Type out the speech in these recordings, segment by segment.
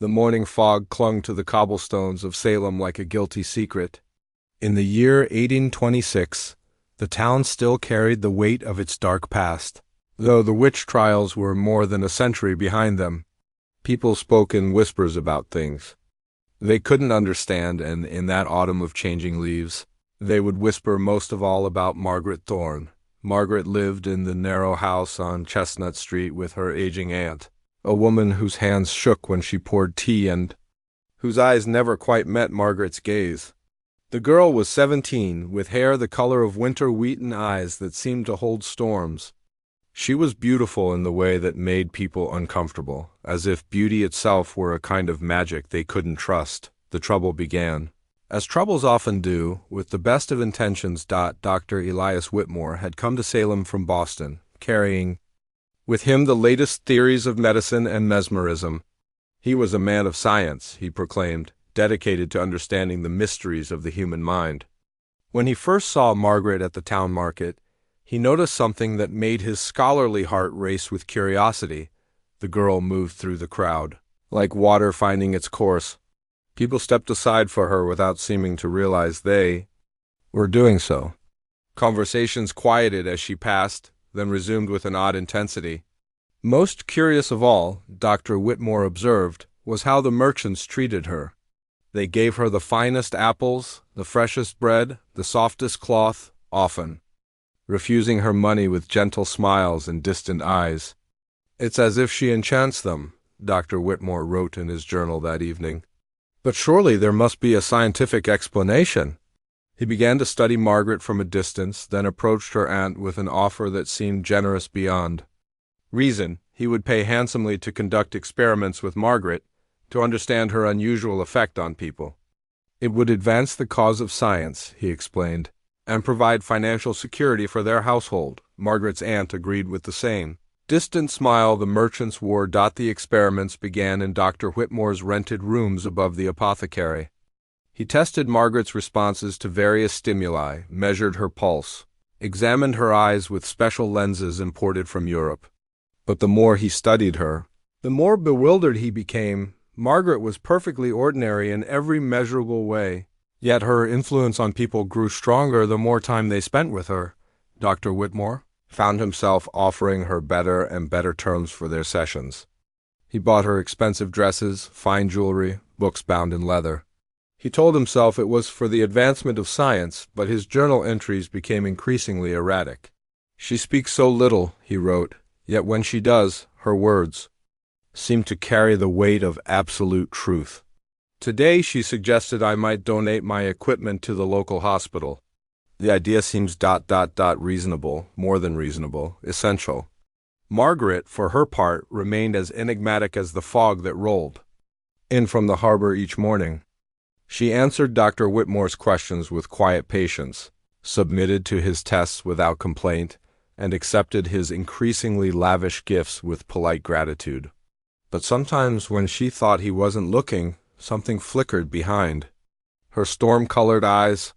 The morning fog clung to the cobblestones of Salem like a guilty secret. In the year 1826, the town still carried the weight of its dark past, though the witch trials were more than a century behind them. People spoke in whispers about things they couldn't understand, and in that autumn of changing leaves, they would whisper most of all about Margaret Thorne. Margaret lived in the narrow house on Chestnut Street with her aging aunt, a woman whose hands shook when she poured tea and whose eyes never quite met Margaret's gaze. The girl was 17, with hair the color of winter wheat and eyes that seemed to hold storms. She was beautiful in the way that made people uncomfortable, as if beauty itself were a kind of magic they couldn't trust. The trouble began, as troubles often do, with the best of intentions. Dr. Elias Whitmore had come to Salem from Boston, carrying with him the latest theories of medicine and mesmerism. He was a man of science, he proclaimed, dedicated to understanding the mysteries of the human mind. When he first saw Margaret at the town market, he noticed something that made his scholarly heart race with curiosity. The girl moved through the crowd, like water finding its course. People stepped aside for her without seeming to realize they were doing so. Conversations quieted as she passed, then resumed with an odd intensity. Most curious of all, Dr. Whitmore observed, was how the merchants treated her. They gave her the finest apples, the freshest bread, the softest cloth, often refusing her money with gentle smiles and distant eyes. "It's as if she enchants them," Dr. Whitmore wrote in his journal that evening. But surely there must be a scientific explanation. He began to study Margaret from a distance, then approached her aunt with an offer that seemed generous beyond reason. He would pay handsomely to conduct experiments with Margaret, to understand her unusual effect on people. It would advance the cause of science, he explained, and provide financial security for their household. Margaret's aunt agreed with the same distant smile the merchants wore. The experiments began in Dr. Whitmore's rented rooms above the apothecary. He tested Margaret's responses to various stimuli, measured her pulse, examined her eyes with special lenses imported from Europe. But the more he studied her, the more bewildered he became. Margaret was perfectly ordinary in every measurable way, yet her influence on people grew stronger the more time they spent with her. Dr. Whitmore found himself offering her better and better terms for their sessions. He bought her expensive dresses, fine jewelry, books bound in leather. He told himself it was for the advancement of science, but his journal entries became increasingly erratic. "She speaks so little," he wrote, "yet when she does, her words seem to carry the weight of absolute truth. Today she suggested I might donate my equipment to the local hospital. The idea seems reasonable, more than reasonable, essential." Margaret, for her part, remained as enigmatic as the fog that rolled in from the harbor each morning. She answered Dr. Whitmore's questions with quiet patience, submitted to his tests without complaint, and accepted his increasingly lavish gifts with polite gratitude. But sometimes when she thought he wasn't looking, something flickered behind her storm-colored eyes,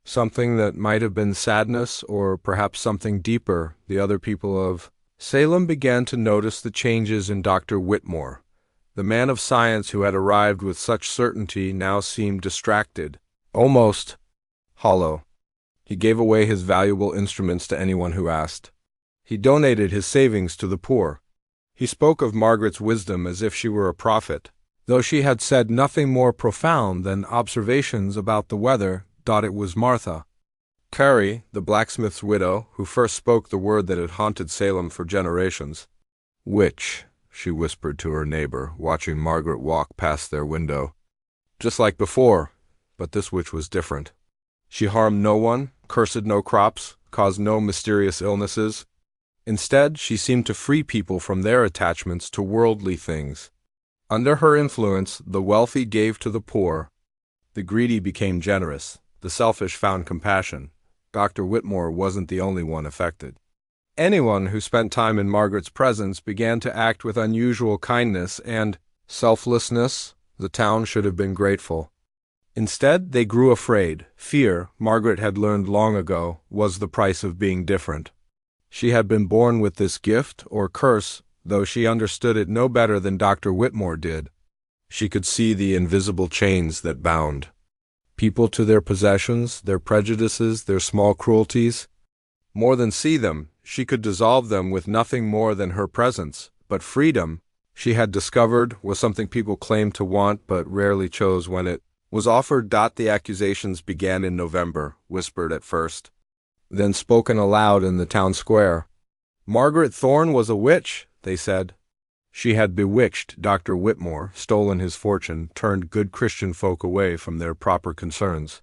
something that might have been sadness or perhaps something deeper. The other people of Salem began to notice the changes in Dr. Whitmore. The man of science who had arrived with such certainty now seemed distracted, almost hollow. He gave away his valuable instruments to anyone who asked. He donated his savings to the poor. He spoke of Margaret's wisdom as if she were a prophet, though she had said nothing more profound than observations about the weather. It was Martha Carey, the blacksmith's widow, who first spoke the word that had haunted Salem for generations. "Witch," she whispered to her neighbor, watching Margaret walk past their window. Just like before, but this witch was different. She harmed no one, cursed no crops, caused no mysterious illnesses. Instead, she seemed to free people from their attachments to worldly things. Under her influence, the wealthy gave to the poor. The greedy became generous. The selfish found compassion. Dr. Whitmore wasn't the only one affected. Anyone who spent time in Margaret's presence began to act with unusual kindness and selflessness. The town should have been grateful. Instead, they grew afraid. Fear, Margaret had learned long ago, was the price of being different. She had been born with this gift or curse, though she understood it no better than Dr. Whitmore did. She could see the invisible chains that bound people to their possessions, their prejudices, their small cruelties. More than see them, she could dissolve them with nothing more than her presence. But freedom, she had discovered, was something people claimed to want but rarely chose when it was offered. The accusations began in November, whispered at first, then spoken aloud in the town square. Margaret Thorne was a witch, they said. She had bewitched Dr. Whitmore, stolen his fortune, turned good Christian folk away from their proper concerns.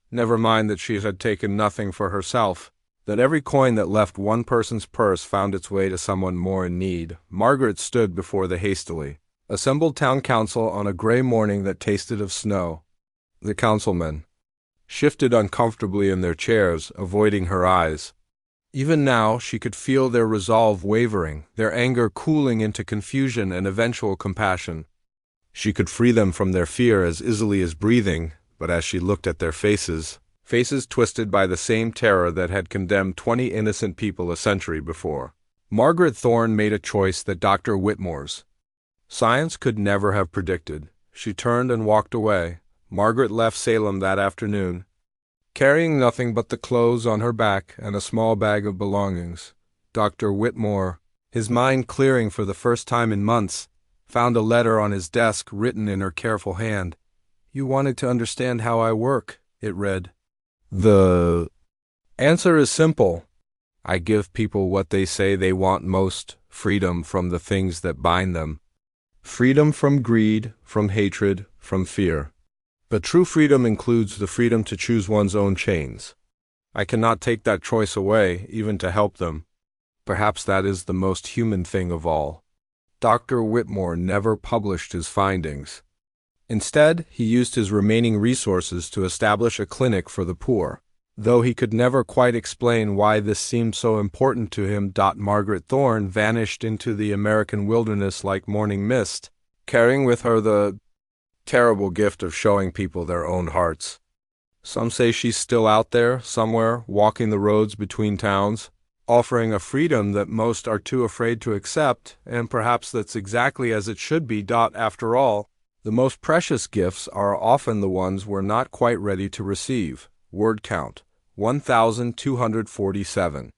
Never mind that she had taken nothing for herself, that every coin that left one person's purse found its way to someone more in need. Margaret stood before the hastily assembled town council on a gray morning that tasted of snow. The councilmen shifted uncomfortably in their chairs, avoiding her eyes. Even now she could feel their resolve wavering, their anger cooling into confusion and eventual compassion. She could free them from their fear as easily as breathing, but as she looked at their faces twisted by the same terror that had condemned 20 innocent people a century before, Margaret Thorne made a choice that Dr. Whitmore's science could never have predicted. She turned and walked away. Margaret left Salem that afternoon, carrying nothing but the clothes on her back and a small bag of belongings. Dr. Whitmore, his mind clearing for the first time in months, found a letter on his desk written in her careful hand. "You wanted to understand how I work," it read. "The answer is simple. I give people what they say they want most, freedom from the things that bind them. Freedom from greed, from hatred, from fear. But true freedom includes the freedom to choose one's own chains. I cannot take that choice away, even to help them. Perhaps that is the most human thing of all." Dr. Whitmore never published his findings. Instead, he used his remaining resources to establish a clinic for the poor. Though he could never quite explain why this seemed so important to him. Margaret Thorne vanished into the American wilderness like morning mist, carrying with her the terrible gift of showing people their own hearts. Some say she's still out there, somewhere, walking the roads between towns, offering a freedom that most are too afraid to accept, and perhaps that's exactly as it should be. After all, the most precious gifts are often the ones we're not quite ready to receive. Word count, 1,247.